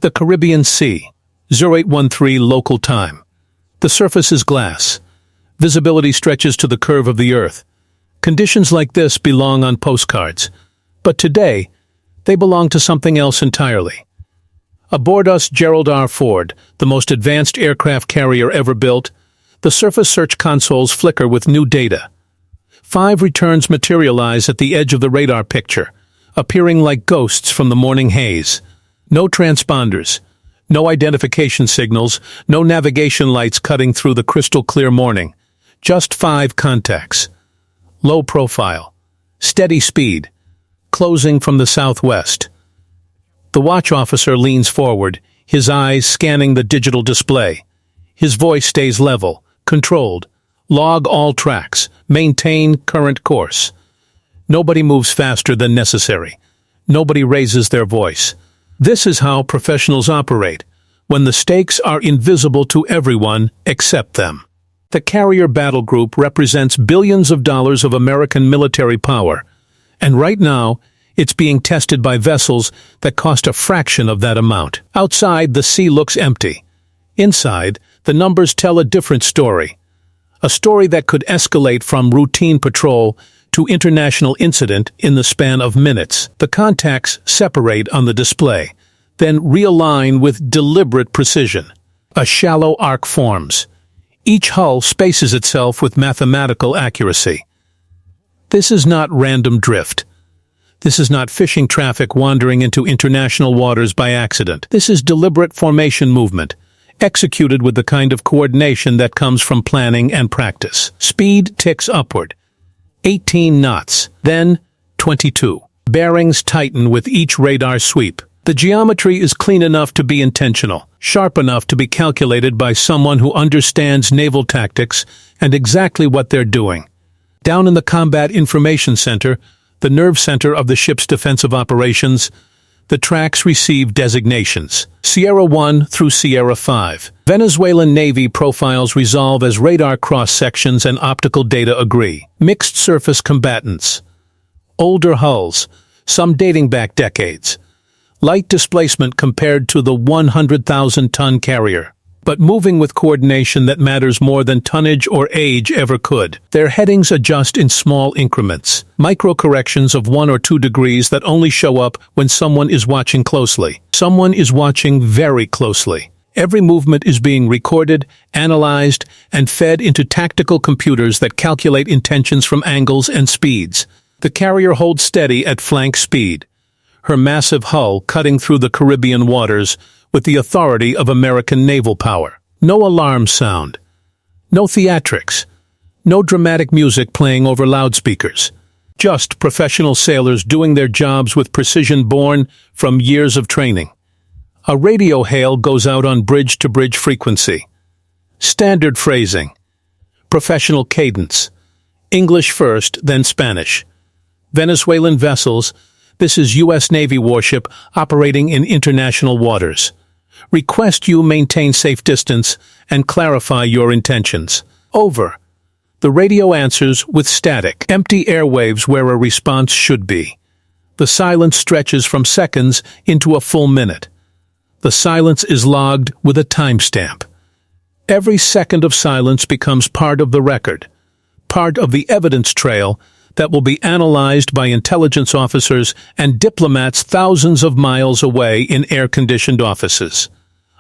The Caribbean Sea, 0813 local time. The surface is glass. Visibility stretches to the curve of the earth. Conditions like this belong on postcards. But today, they belong to something else entirely. Aboard us Gerald R. Ford, the most advanced aircraft carrier ever built, the surface search consoles flicker with new data. 5 returns materialize at the edge of the radar picture, appearing like ghosts from the morning haze. No transponders, no identification signals, no navigation lights cutting through the crystal-clear morning. Just 5 contacts. Low profile, steady speed, closing from the southwest. The watch officer leans forward, his eyes scanning the digital display. His voice stays level, controlled. Log all tracks, maintain current course. Nobody moves faster than necessary. Nobody raises their voice. This is how professionals operate, when the stakes are invisible to everyone except them. The carrier battle group represents billions of dollars of American military power, and right now, it's being tested by vessels that cost a fraction of that amount. Outside, the sea looks empty. Inside, the numbers tell a different story. A story that could escalate from routine patrol to international incident in the span of minutes. The contacts separate on the display, then realign with deliberate precision. A shallow arc forms. Each hull spaces itself with mathematical accuracy. This is not random drift. This is not fishing traffic wandering into international waters by accident. This is deliberate formation movement, executed with the kind of coordination that comes from planning and practice. Speed ticks upward. 18 knots, then 22. Bearings tighten with each radar sweep. The geometry is clean enough to be intentional, sharp enough to be calculated by someone who understands naval tactics and exactly what they're doing. Down in the Combat Information Center, the nerve center of the ship's defensive operations, the tracks receive designations, Sierra 1 through Sierra 5. Venezuelan Navy profiles resolve as radar cross-sections and optical data agree. Mixed surface combatants. Older hulls, some dating back decades. Light displacement compared to the 100,000-ton carrier, but moving with coordination that matters more than tonnage or age ever could. Their headings adjust in small increments, micro-corrections of 1 or 2 degrees that only show up when someone is watching closely. Someone is watching very closely. Every movement is being recorded, analyzed, and fed into tactical computers that calculate intentions from angles and speeds. The carrier holds steady at flank speed, her massive hull cutting through the Caribbean waters with the authority of American naval power. No alarm sound. No theatrics. No dramatic music playing over loudspeakers. Just professional sailors doing their jobs with precision born from years of training. A radio hail goes out on bridge-to-bridge frequency. Standard phrasing. Professional cadence. English first, then Spanish. Venezuelan vessels. This is U.S. Navy warship operating in international waters. Request you maintain safe distance and clarify your intentions. Over. The radio answers with static, empty airwaves where a response should be. The silence stretches from seconds into a full minute. The silence is logged with a timestamp. Every second of silence becomes part of the record, part of the evidence trail that will be analyzed by intelligence officers and diplomats thousands of miles away in air-conditioned offices.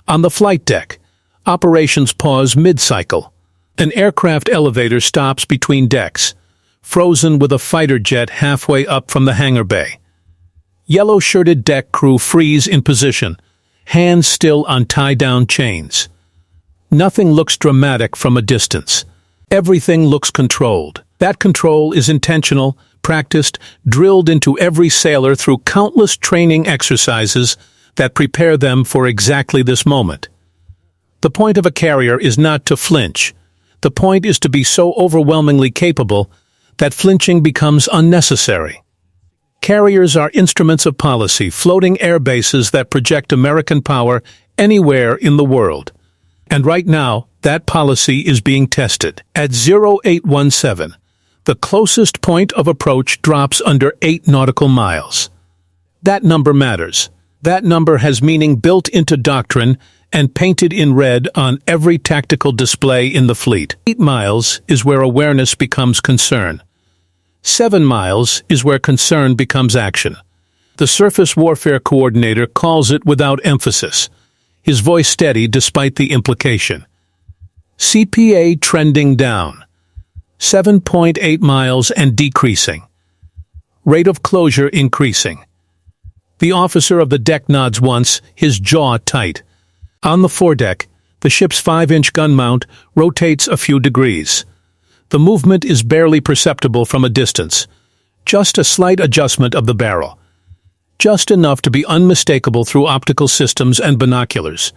On the flight deck, operations pause mid-cycle. An aircraft elevator stops between decks, frozen with a fighter jet halfway up from the hangar bay. Yellow-shirted deck crew freeze in position, hands still on tie-down chains. Nothing looks dramatic from a distance. Everything looks controlled. That control is intentional, practiced, drilled into every sailor through countless training exercises that prepare them for exactly this moment. The point of a carrier is not to flinch. The point is to be so overwhelmingly capable that flinching becomes unnecessary. Carriers are instruments of policy, floating air bases that project American power anywhere in the world. And right now, that policy is being tested. At 0817, the closest point of approach drops under 8 nautical miles. That number matters. That number has meaning built into doctrine and painted in red on every tactical display in the fleet. 8 miles is where awareness becomes concern. 7 miles is where concern becomes action. The Surface Warfare Coordinator calls it without emphasis, his voice steady despite the implication. CPA trending down. 7.8 miles and decreasing. Rate of closure increasing. The officer of the deck nods once, his jaw tight. On the foredeck, the ship's 5-inch gun mount rotates a few degrees. The movement is barely perceptible from a distance. Just a slight adjustment of the barrel. Just enough to be unmistakable through optical systems and binoculars.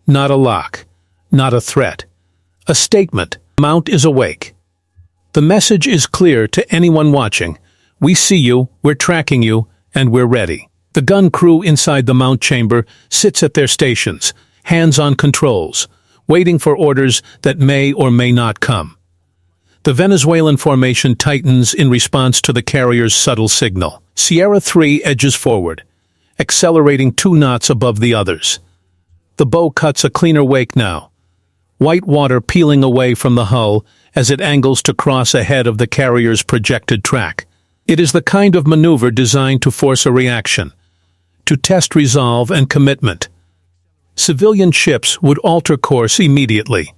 Not a lock. Not a threat. A statement. Mount is awake. The message is clear to anyone watching. We see you, we're tracking you, and we're ready. The gun crew inside the mount chamber sits at their stations, hands on controls, waiting for orders that may or may not come. The Venezuelan formation tightens in response to the carrier's subtle signal. Sierra 3 edges forward, accelerating 2 knots above the others. The bow cuts a cleaner wake now, white water peeling away from the hull as it angles to cross ahead of the carrier's projected track. It is the kind of maneuver designed to force a reaction, to test resolve and commitment. Civilian ships would alter course immediately.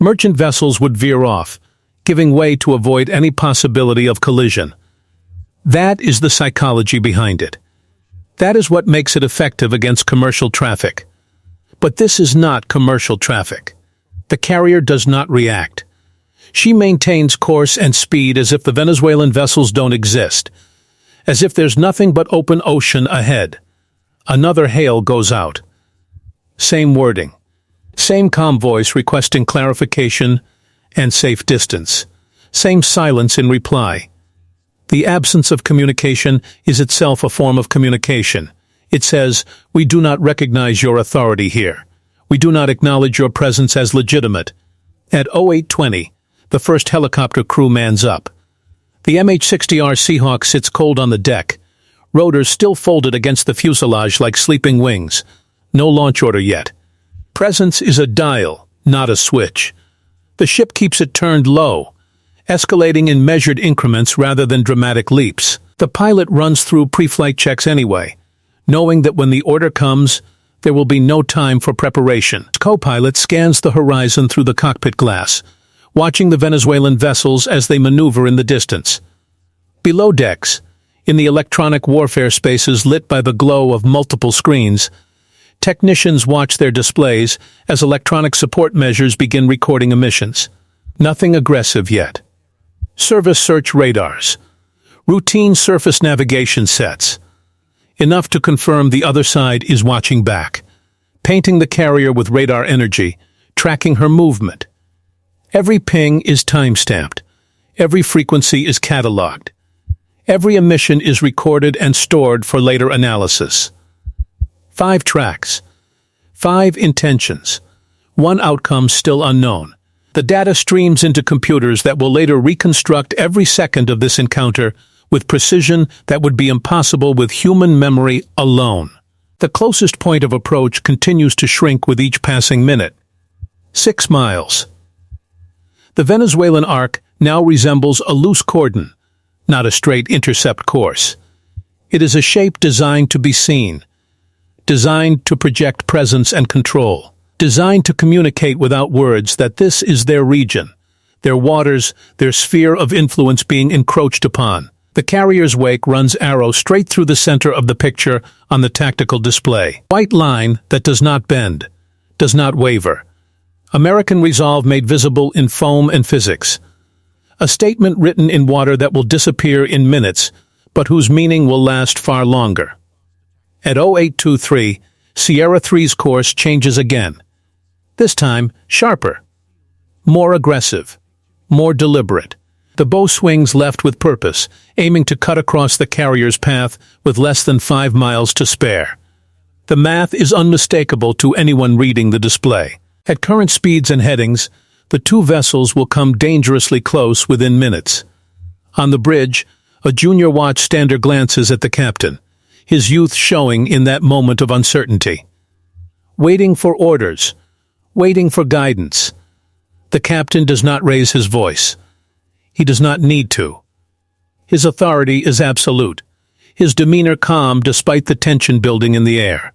Merchant vessels would veer off, giving way to avoid any possibility of collision. That is the psychology behind it. That is what makes it effective against commercial traffic. But this is not commercial traffic. The carrier does not react. She maintains course and speed as if the Venezuelan vessels don't exist, as if there's nothing but open ocean ahead. Another hail goes out. Same wording. Same calm voice requesting clarification and safe distance. Same silence in reply. The absence of communication is itself a form of communication. It says, we do not recognize your authority here. We do not acknowledge your presence as legitimate. At 0820, the first helicopter crew mans up. The MH-60R Seahawk sits cold on the deck, rotors still folded against the fuselage like sleeping wings. No launch order yet. Presence is a dial, not a switch. The ship keeps it turned low, escalating in measured increments rather than dramatic leaps. The pilot runs through pre-flight checks anyway, knowing that when the order comes, there will be no time for preparation. The co-pilot scans the horizon through the cockpit glass, watching the Venezuelan vessels as they maneuver in the distance. Below decks, in the electronic warfare spaces lit by the glow of multiple screens, technicians watch their displays as electronic support measures begin recording emissions. Nothing aggressive yet. Service search radars. Routine surface navigation sets. Enough to confirm the other side is watching back, painting the carrier with radar energy, tracking her movement. Every ping is time-stamped. Every frequency is cataloged. Every emission is recorded and stored for later analysis. 5 tracks. 5 intentions. 1 outcome still unknown. The data streams into computers that will later reconstruct every second of this encounter with precision that would be impossible with human memory alone. The closest point of approach continues to shrink with each passing minute. 6 miles. The Venezuelan arc now resembles a loose cordon, not a straight intercept course. It is a shape designed to be seen, designed to project presence and control, designed to communicate without words that this is their region, their waters, their sphere of influence being encroached upon. The carrier's wake runs arrow straight through the center of the picture on the tactical display. White line that does not bend, does not waver. American resolve made visible in foam and physics. A statement written in water that will disappear in minutes, but whose meaning will last far longer. At 0823, Sierra 3's course changes again. This time, sharper. More aggressive. More deliberate. The bow swings left with purpose, aiming to cut across the carrier's path with less than 5 miles to spare. The math is unmistakable to anyone reading the display. At current speeds and headings, the 2 vessels will come dangerously close within minutes. On the bridge, a junior watchstander glances at the captain, his youth showing in that moment of uncertainty. Waiting for orders, waiting for guidance. The captain does not raise his voice. He does not need to. His authority is absolute, his demeanor calm despite the tension building in the air.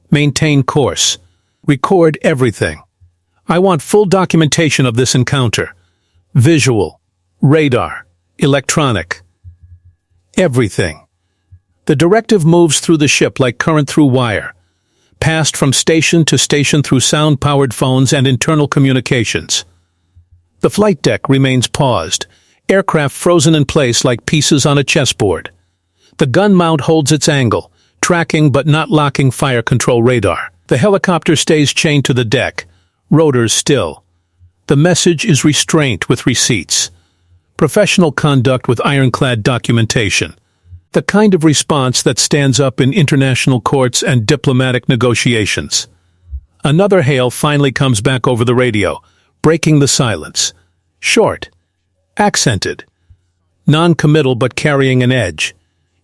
Maintain course. Record everything. I want full documentation of this encounter. Visual, radar, electronic. Everything. The directive moves through the ship like current through wire, passed from station to station through sound-powered phones and internal communications. The flight deck remains paused, aircraft frozen in place like pieces on a chessboard. The gun mount holds its angle, tracking but not locking fire control radar. The helicopter stays chained to the deck, rotors still. The message is restraint with receipts. Professional conduct with ironclad documentation. The kind of response that stands up in international courts and diplomatic negotiations. Another hail finally comes back over the radio, breaking the silence. Short, accented, non-committal but carrying an edge.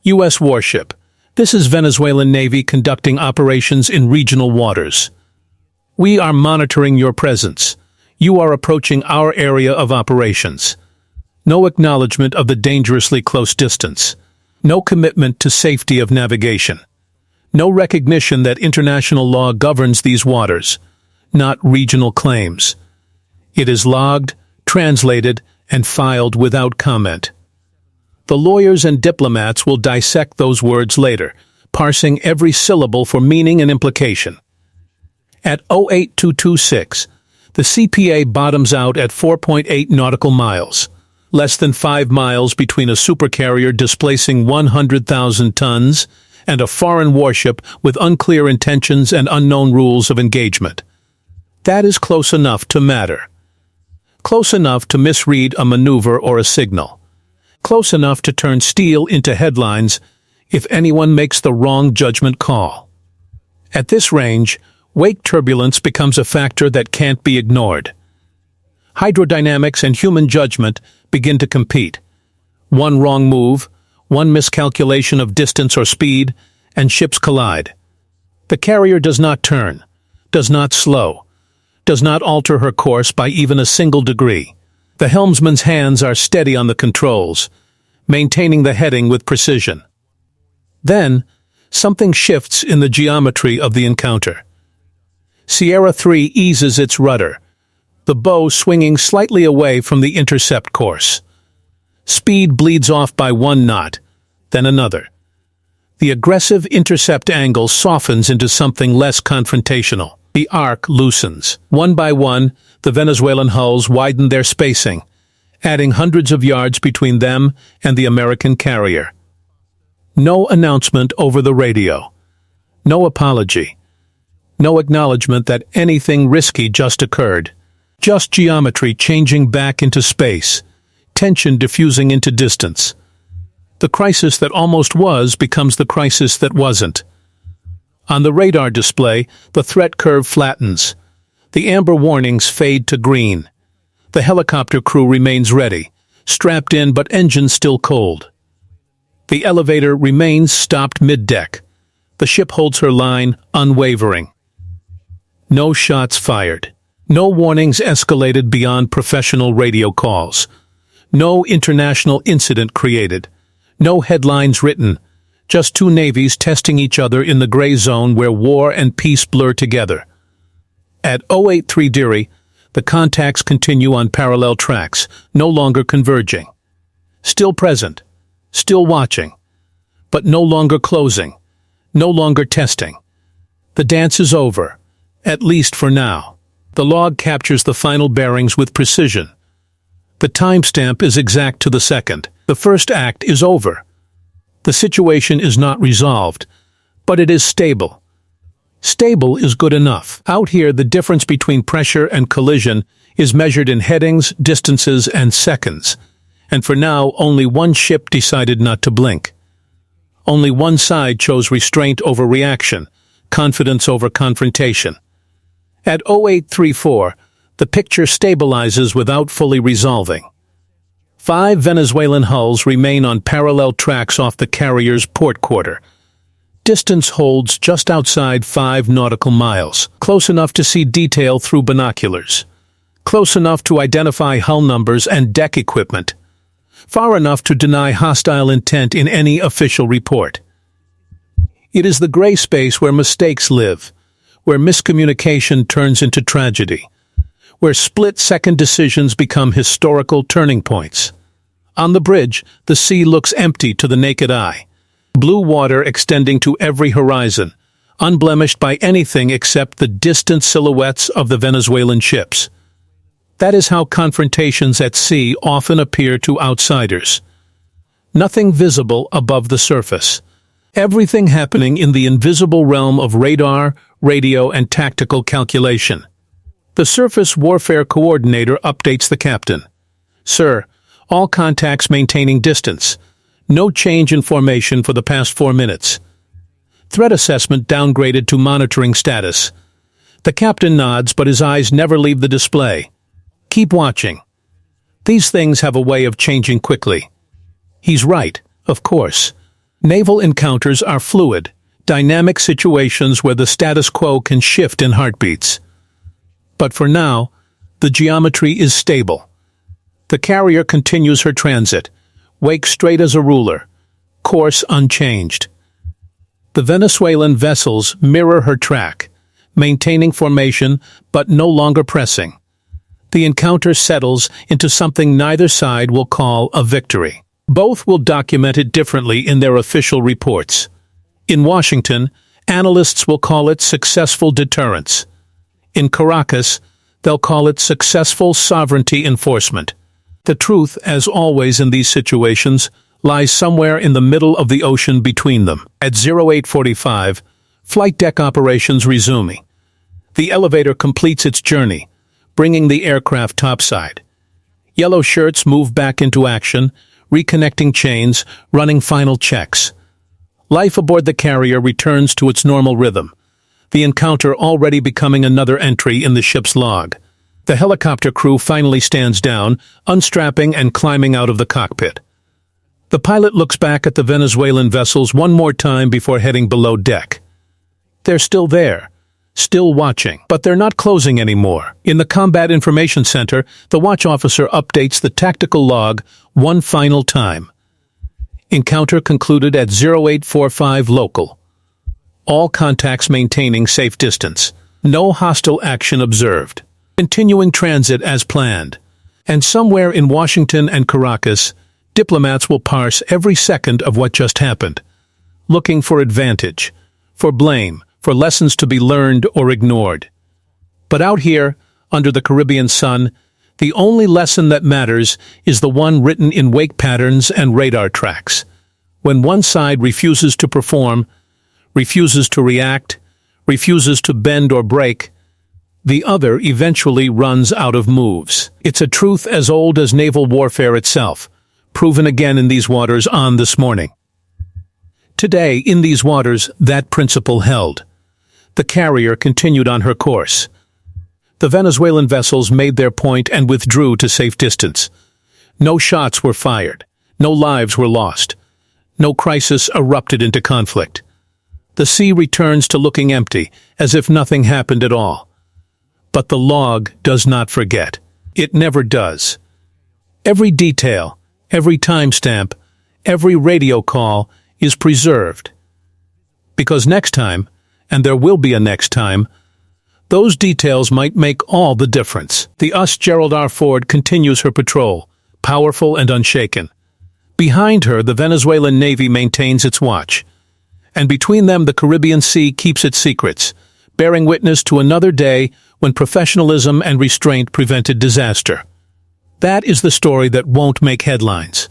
U.S. warship. This is Venezuelan Navy conducting operations in regional waters. We are monitoring your presence. You are approaching our area of operations. No acknowledgement of the dangerously close distance. No commitment to safety of navigation. No recognition that international law governs these waters, not regional claims. It is logged, translated, and filed without comment. The lawyers and diplomats will dissect those words later, parsing every syllable for meaning and implication. At 08226, the CPA bottoms out at 4.8 nautical miles, less than 5 miles between a supercarrier displacing 100,000 tons and a foreign warship with unclear intentions and unknown rules of engagement. That is close enough to matter. Close enough to misread a maneuver or a signal. Close enough to turn steel into headlines if anyone makes the wrong judgment call. At this range, wake turbulence becomes a factor that can't be ignored. Hydrodynamics and human judgment begin to compete. One wrong move, one miscalculation of distance or speed, and ships collide. The carrier does not turn, does not slow, does not alter her course by even a single degree. The helmsman's hands are steady on the controls, maintaining the heading with precision. Then, something shifts in the geometry of the encounter. Sierra 3 eases its rudder, the bow swinging slightly away from the intercept course. Speed bleeds off by 1 knot, then another. The aggressive intercept angle softens into something less confrontational. The arc loosens. One by one, the Venezuelan hulls widen their spacing, adding hundreds of yards between them and the American carrier. No announcement over the radio. No apology. No acknowledgement that anything risky just occurred. Just geometry changing back into space, tension diffusing into distance. The crisis that almost was becomes the crisis that wasn't. On the radar display, the threat curve flattens. The amber warnings fade to green. The helicopter crew remains ready, strapped in but engines still cold. The elevator remains stopped mid-deck. The ship holds her line, unwavering. No shots fired. No warnings escalated beyond professional radio calls. No international incident created. No headlines written. Just two navies testing each other in the gray zone where war and peace blur together. At 083 Diri, the contacts continue on parallel tracks, no longer converging. Still present, still watching, but no longer closing, no longer testing. The dance is over, at least for now. The log captures the final bearings with precision. The timestamp is exact to the second. The first act is over. The situation is not resolved, but it is stable. Stable is good enough. Out here, the difference between pressure and collision is measured in headings, distances, and seconds. And for now, only one ship decided not to blink. Only one side chose restraint over reaction, confidence over confrontation. At 0834, the picture stabilizes without fully resolving. 5 Venezuelan hulls remain on parallel tracks off the carrier's port quarter, Distance holds just outside 5 nautical miles, close enough to see detail through binoculars, close enough to identify hull numbers and deck equipment, far enough to deny hostile intent in any official report. It is the gray space where mistakes live, where miscommunication turns into tragedy, where split-second decisions become historical turning points. On the bridge, the sea looks empty to the naked eye, blue water extending to every horizon, unblemished by anything except the distant silhouettes of the Venezuelan ships. That is how confrontations at sea often appear to outsiders. Nothing visible above the surface. Everything happening in the invisible realm of radar, radio, and tactical calculation. The Surface Warfare Coordinator updates the captain. Sir, all contacts maintaining distance. No change in formation for the past 4 minutes. Threat assessment downgraded to monitoring status. The captain nods, but his eyes never leave the display. Keep watching. These things have a way of changing quickly. He's right, of course. Naval encounters are fluid, dynamic situations where the status quo can shift in heartbeats. But for now, the geometry is stable. The carrier continues her transit, wake straight as a ruler, course unchanged. The Venezuelan vessels mirror her track, maintaining formation but no longer pressing. The encounter settles into something neither side will call a victory. Both will document it differently in their official reports. In Washington, analysts will call it successful deterrence. In Caracas, they'll call it successful sovereignty enforcement. The truth, as always in these situations, lies somewhere in the middle of the ocean between them. At 0845, flight deck operations resuming. The elevator completes its journey, bringing the aircraft topside. Yellow shirts move back into action, reconnecting chains, running final checks. Life aboard the carrier returns to its normal rhythm, the encounter already becoming another entry in the ship's log. The helicopter crew finally stands down, unstrapping and climbing out of the cockpit. The pilot looks back at the Venezuelan vessels one more time before heading below deck. They're still there, still watching, but they're not closing anymore. In the Combat Information Center, the watch officer updates the tactical log one final time. Encounter concluded at 0845 local. All contacts maintaining safe distance. No hostile action observed. Continuing transit as planned. And somewhere in Washington and Caracas, diplomats will parse every second of what just happened, looking for advantage, for blame, for lessons to be learned or ignored. But out here, under the Caribbean sun, the only lesson that matters is the one written in wake patterns and radar tracks. When one side refuses to perform, refuses to react, refuses to bend or break, the other eventually runs out of moves. It's a truth as old as naval warfare itself, proven again in these waters on this morning. Today, in these waters, that principle held. The carrier continued on her course. The Venezuelan vessels made their point and withdrew to safe distance. No shots were fired. No lives were lost. No crisis erupted into conflict. The sea returns to looking empty, as if nothing happened at all. But the log does not forget. It never does. Every detail, every timestamp, every radio call is preserved. Because next time, and there will be a next time, those details might make all the difference. The Gerald R. Ford continues her patrol, powerful and unshaken. Behind her, the Venezuelan Navy maintains its watch. And between them, the Caribbean Sea keeps its secrets, bearing witness to another day when professionalism and restraint prevented disaster. That is the story that won't make headlines.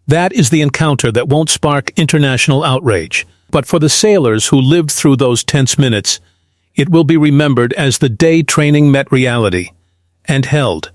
That is the encounter that won't spark international outrage. But for the sailors who lived through those tense minutes, it will be remembered as the day training met reality and held.